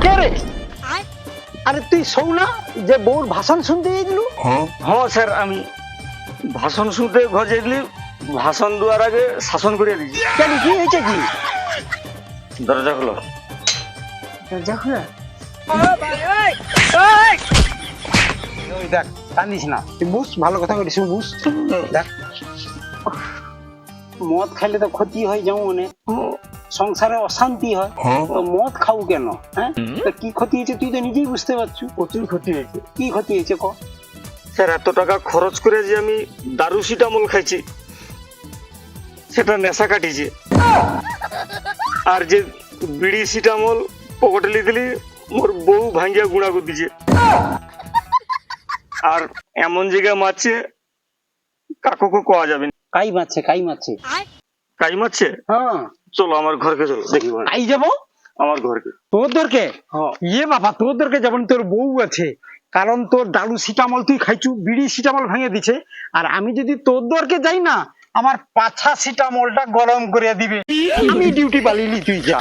কে রে? আরে তুই শোন না যে বউর ভাষণ শুনতে গেছিল? হ্যাঁ স্যার, আমি ভাষণ শুনতে ঘর যাইলি, ভাষণ দেওয়ার আগে শাসন করিয়ে দিয়েছি। কেন, কি হয়েছে কি? দরজা খোলো। দরজা খোলা? ওই দেখ, কান্দিস না, তুই বুঝ, ভালো কথা বলিস, বুঝ। দেখ, মদ খাইলে তো ক্ষতি হয়, যেমন সংসারে অশান্তি হয়, তো মদ খাও কেন? হ্যাঁ, তা কি ক্ষতি হয়েছে তুই তো নিজেই বুঝতে পারছিস। প্রচুর ক্ষতি হয়েছে কি ক্ষতি হয়েছে ক? স্যার। এত টাকা খরচ করে যে আমি দারু সিটামল খাইছি, সেটা নেশা কাটিছে। আর যে বিড়ি সিটামল পকেটে লিয়ে দিলি, মোর বউ ভাঙ্গিয়া গুঁড়া করে দিছে। আর এমন জায়গায় মারছে, কাকুকে কোয়া যাবে না। কাই মারছে, কাই মারছে? কাই মারছে? হ্যাঁ, চলো আমার ঘরকে, চলো দেখি বল। কাই যাবো আমার ঘরকে। তোর দরকে? হ্যাঁ। ইয়ে বাবা, তোর দরকে যেমন তোর বউ আছে, কারণ তোর দারু সিটামল তুই খাইছু, বিড়ি সিটামল ভেঙে দিছে। আর আমি যদি তোর দরকে যাই না, আমার পাছা সিটামলটা গরম করে দিবে। আমি ডিউটি পালিলি, তুই যা।